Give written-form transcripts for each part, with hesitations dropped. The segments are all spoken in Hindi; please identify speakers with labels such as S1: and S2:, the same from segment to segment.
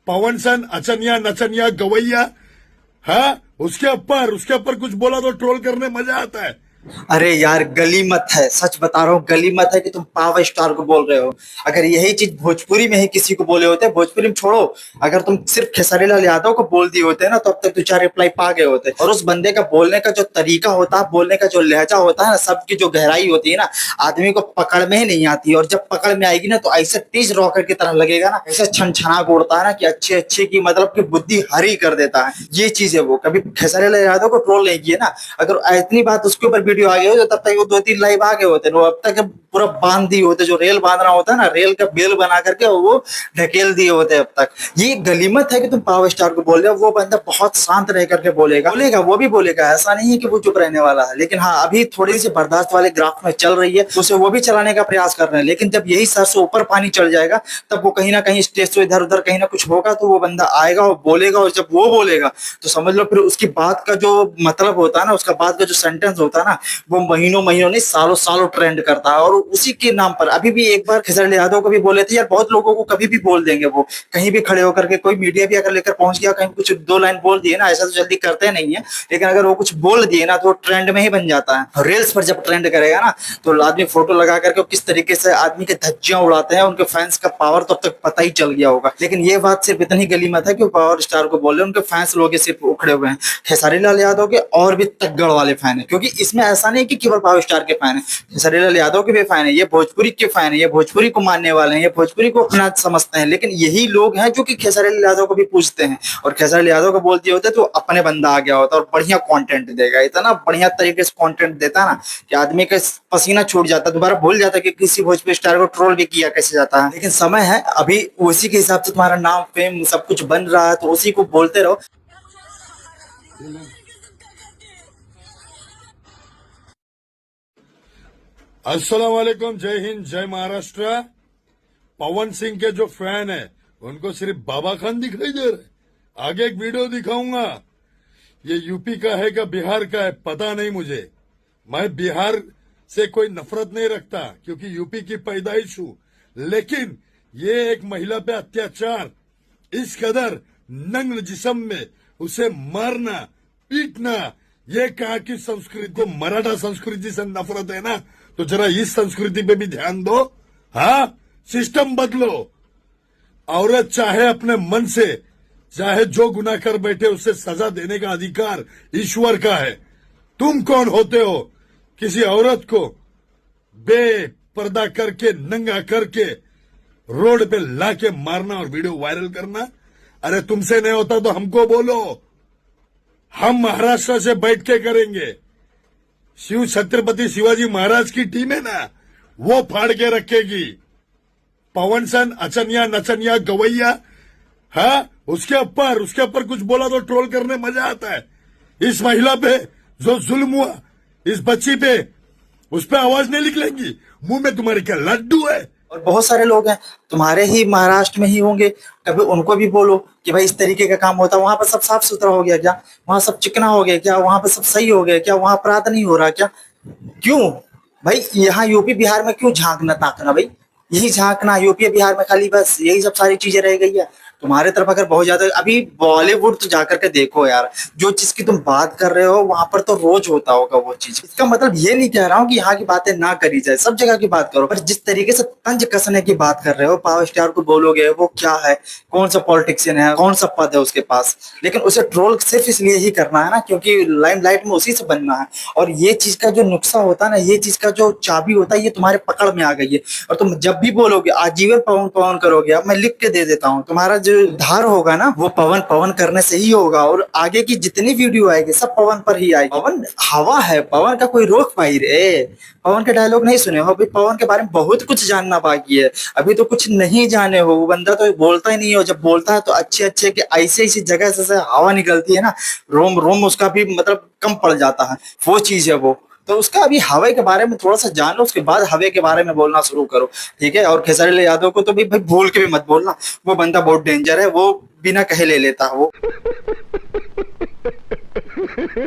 S1: पवन सन अचनिया नचनिया गवैया। हाँ, उसके ऊपर कुछ बोला तो ट्रोल करने मजा आता है।
S2: अरे यार गली मत है, सच बता रहा हूँ गली मत है कि तुम पावर स्टार को बोल रहे हो। अगर यही चीज भोजपुरी में ही किसी को बोले होते, भोजपुरी में छोड़ो, अगर तुम सिर्फ खेसारी लाल यादव को बोल दिए होते ना तो अब तक 2-4 रिप्लाई पा गए होते। और उस बंदे का बोलने का जो तरीका होता है, बोलने का जो लहजा होता है ना, सबकी जो गहराई होती है ना, आदमी को पकड़ में ही नहीं आती। और जब पकड़ में आएगी ना तो ऐसे तेज रॉकेट की तरह लगेगा ना, ऐसे छनछना के उड़ता है ना कि अच्छे अच्छे की मतलब की बुद्धि हरी कर देता है। ये चीज है। वो कभी खेसारी लाल यादव को ट्रोल नहीं किए ना। अगर इतनी बात उसके ऊपर वीडियो आ गई हो तो तब तक वो 2-3 लाइव आ गए होते। वो अब तक पूरा बांध दिए होते, जो रेल बांधना होता है ना, रेल का बेल बना करके वो ढकेल दिए होते अब तक। ये गलीमत है कि तुम पावर स्टार को बोल रहे हो। वो बंदा बहुत शांत रह करके बोलेगा वो भी बोलेगा, ऐसा नहीं है कि वो चुप रहने वाला है। लेकिन हाँ, अभी थोड़ी सी बर्दाश्त वाले ग्राफ में चल रही है, उसे वो भी चलाने का प्रयास कर रहे हैं। लेकिन जब यही सर से ऊपर पानी चढ़ जाएगा तब वो कहीं ना कहीं स्टेज से इधर उधर कहीं ना कुछ होगा तो वो बंदा आएगा और बोलेगा। और जब वो बोलेगा तो समझ लो फिर उसकी बात का जो मतलब होता है ना, उसका बात का जो सेंटेंस होता है ना, वो महीनों महीनों नहीं सालों सालों ट्रेंड करता है। और उसी के नाम पर अभी भी एक बार खेसारी यादव को भी बोले थे यार, बहुत लोगों को कभी भी बोल देंगे। वो कहीं भी खड़े होकर के, कोई मीडिया भी अगर लेकर पहुंच गया, कहीं कुछ 2 लाइन बोल दिए ना, ऐसा तो जल्दी करते नहीं है, लेकिन अगर वो कुछ बोल दिए ना तो ट्रेंड में ही बन जाता है। रील्स पर जब ट्रेंड करेगा ना तो आदमी फोटो लगा करके किस तरीके से आदमी के धज्जियां उड़ाते हैं, उनके फैंस का पावर तो अब तक पता ही चल गया होगा। लेकिन ये बात सिर्फ इतनी गलीमत है कि पावर स्टार को बोल रहे, उनके फैंस लोग सिर्फ उखड़े हुए हैं। खेसारी लाल यादव के और भी तगड़ वाले फैन है, क्योंकि इसमें ऐसा नहीं कि केवल पावर स्टार के फैन है, खेसारी लाल यादव के भी फैन है, ये भोजपुरी के फैन है, ये भोजपुरी को मानने वाले हैं, ये भोजपुरी को अपना समझते हैं। लेकिन यही लोग हैं जो कि खेसारी लाल यादव को भी पूछते हैं। और खेसारी लाल यादव को बोल दिए होते तो अपने बंदा आ गया होता और बढ़िया कंटेंट देगा, इतना बढ़िया तरीके से कंटेंट देता ना कि आदमी का पसीना छूट जाता, दोबारा भूल जाता कि किसी भोजपुरी स्टार को ट्रोल भी किया कैसे जाता है। लेकिन समय है अभी, उसी के हिसाब से तुम्हारा नाम फेम सब कुछ बन रहा है, तो उसी को बोलते रहो।
S1: अस्सलाम वालेकुम, जय हिंद, जय महाराष्ट्र। पवन सिंह के जो फैन है उनको सिर्फ बाबा खान दिखाई दे रहे। आगे एक वीडियो दिखाऊंगा, ये यूपी का है क्या बिहार का है पता नहीं मुझे। मैं बिहार से कोई नफरत नहीं रखता क्योंकि यूपी की पैदाइश हूं, लेकिन ये एक महिला पे अत्याचार, इस कदर नग्न जिस्म में उसे मारना पीटना, ये कहा कि संस्कृति को मराठा संस्कृति से नफरत है ना, तो जरा इस संस्कृति पे भी ध्यान दो। हाँ, सिस्टम बदलो। औरत चाहे अपने मन से चाहे जो गुनाह कर बैठे उसे सजा देने का अधिकार ईश्वर का है। तुम कौन होते हो किसी औरत को बेपर्दा करके नंगा करके रोड पे लाके मारना और वीडियो वायरल करना? अरे तुमसे नहीं होता तो हमको बोलो, हम महाराष्ट्र से बैठ के करेंगे। शिव छत्रपति शिवाजी महाराज की टीम है ना, वो फाड़ के रखेगी। पवन सन अचनिया नचनिया गवैया। हाँ, उसके ऊपर कुछ बोला तो ट्रोल करने मजा आता है। इस महिला पे जो जुल्म हुआ, इस बच्ची पे, उस पे आवाज नहीं निकलेंगी? मुंह में तुम्हारे क्या लड्डू है?
S2: और बहुत सारे लोग हैं तुम्हारे ही महाराष्ट्र में ही होंगे, कभी उनको भी बोलो कि भाई इस तरीके का काम होता है, वहां पर सब साफ सुथरा हो गया क्या, वहां सब चिकना हो गया क्या, वहां पर सब सही हो गया क्या, वहां अपराध नहीं हो रहा क्या? क्यों भाई यहाँ यूपी बिहार में क्यों झांकना ताकना भाई? यही झांकना यूपी बिहार में खाली, बस यही सब सारी चीजें रह गई है। तुम्हारे तरफ अगर बहुत ज्यादा अभी बॉलीवुड तो जाकर के देखो यार, जो चीज की तुम बात कर रहे हो वहां पर तो रोज होता होगा वो चीज। इसका मतलब ये नहीं कह रहा हूँ कि यहाँ की बातें ना करी जाए, सब जगह की बात करो, पर जिस तरीके से तंज कसने की बात कर रहे हो, पावर स्टार को बोलोगे वो क्या है, कौन सा पॉलिटिशियन है, कौन सा पद है उसके पास, लेकिन उसे ट्रोल सिर्फ इसलिए ही करना है ना क्योंकि लाइमलाइट में उसी से बनना है। और ये चीज का जो नुक्सा होता है ना, ये चीज का जो चाबी होता है, ये तुम्हारे पकड़ में आ गई है। और तुम जब भी बोलोगे आजीवन पवन पवन करोगे, अब मैं लिख के दे देता हूँ, तुम्हारा जो धार होगा ना वो पवन पवन करने से ही होगा। और आगे की जितनी वीडियो आएगी सब पवन पर ही आएगी। पवन हवा है, पवन का कोई रोक पाई रे। पवन के डायलॉग नहीं सुने हो? अभी पवन के बारे में बहुत कुछ जानना बाकी है, अभी तो कुछ नहीं जाने हो। वो बंदा तो बोलता ही नहीं हो, जब बोलता है तो अच्छे अच्छे के ऐसे ऐसी जगह से हवा निकलती है ना, रोम रोम उसका भी मतलब कम पड़ जाता है, वो चीज है वो। तो उसका अभी हवा के बारे में थोड़ा सा जान लो, उसके बाद हवा के बारे में बोलना शुरू करो, ठीक है? और खेसारी लाल यादव को तो भी भाई भूल के भी मत बोलना, वो बंदा बहुत डेंजर है, वो बिना कहे ले लेता है वो।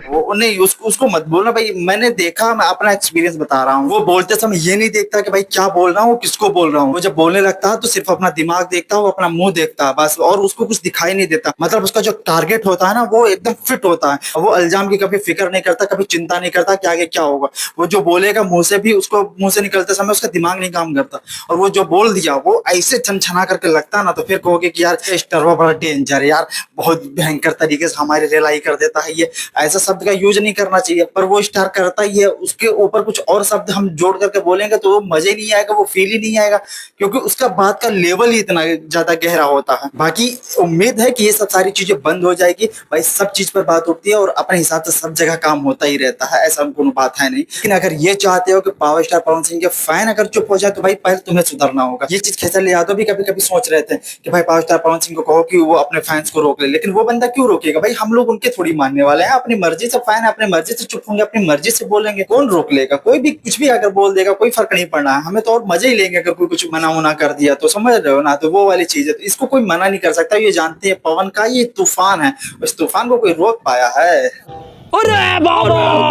S2: वो नहीं, उसको मत बोलना भाई, मैंने देखा, मैं अपना एक्सपीरियंस बता रहा हूँ। वो बोलते समय ये नहीं देखता कि भाई क्या बोल रहा हूँ, किसको बोल रहा हूँ। वो जब बोलने लगता है तो सिर्फ अपना दिमाग देखता है, वो अपना मुंह देखता है बस, और उसको कुछ दिखाई नहीं देता। मतलब उसका जो टारगेट होता है ना, वो एकदम फिट होता है। वो अल्जाम की कभी फिक्र नहीं करता, कभी चिंता नहीं करता कि आगे क्या होगा। वो जो बोलेगा मुंह से भी, उसको मुंह से निकलते समय उसका दिमाग नहीं काम करता, और वो जो बोल दिया वो ऐसे छनछना करके लगता है ना, तो फिर कहोगे कि यार स्टरवा बड़ा डेंजर है यार, बहुत भयंकर तरीके से हमारी रिलाई कर देता है। ये ऐसा शब्द का यूज नहीं करना चाहिए, पर वो स्टार करता ही है। उसके ऊपर कुछ और शब्द हम जोड़ करके बोलेंगे तो वो मजे नहीं आएगा, वो फील ही नहीं आएगा, क्योंकि उसका बात का लेवल ही इतना ज्यादा गहरा होता है। बाकी उम्मीद है कि ये सब सारी चीजें बंद हो जाएगी भाई। सब चीज पर बात होती है और अपने हिसाब से सब जगह काम होता ही रहता है, ऐसा कोनो बात है नहीं। लेकिन अगर ये चाहते हो कि पावर स्टार पवन सिंह के फैन अगर चुप हो जाए, तो भाई पहले तुम्हें सुधरना होगा। ये चीज खेसारी यादव भी कभी कभी सोच रहे थे कि भाई पावर स्टार पवन सिंह को कहो कि वो अपने फैंस को रोक ले, लेकिन वो बंदा क्यों रोकेगा भाई? हम लोग उनके थोड़ी मानने वाले हैं। अपनी मर्जी से फैन है, अपनी मर्जी से चुप होंगे, अपनी मर्जी से बोलेंगे, कौन रोक लेगा? कोई भी कुछ भी अगर बोल देगा, कोई फर्क नहीं पड़ना है हमें तो, और मजे ही लेंगे अगर कोई कुछ मना उना कर दिया तो, समझ रहे हो ना? तो वो वाली चीज है, तो इसको कोई मना नहीं कर सकता। ये जानते हैं पवन का ये तूफान है, उस तूफान को कोई रोक पाया है?
S3: अरे बाबा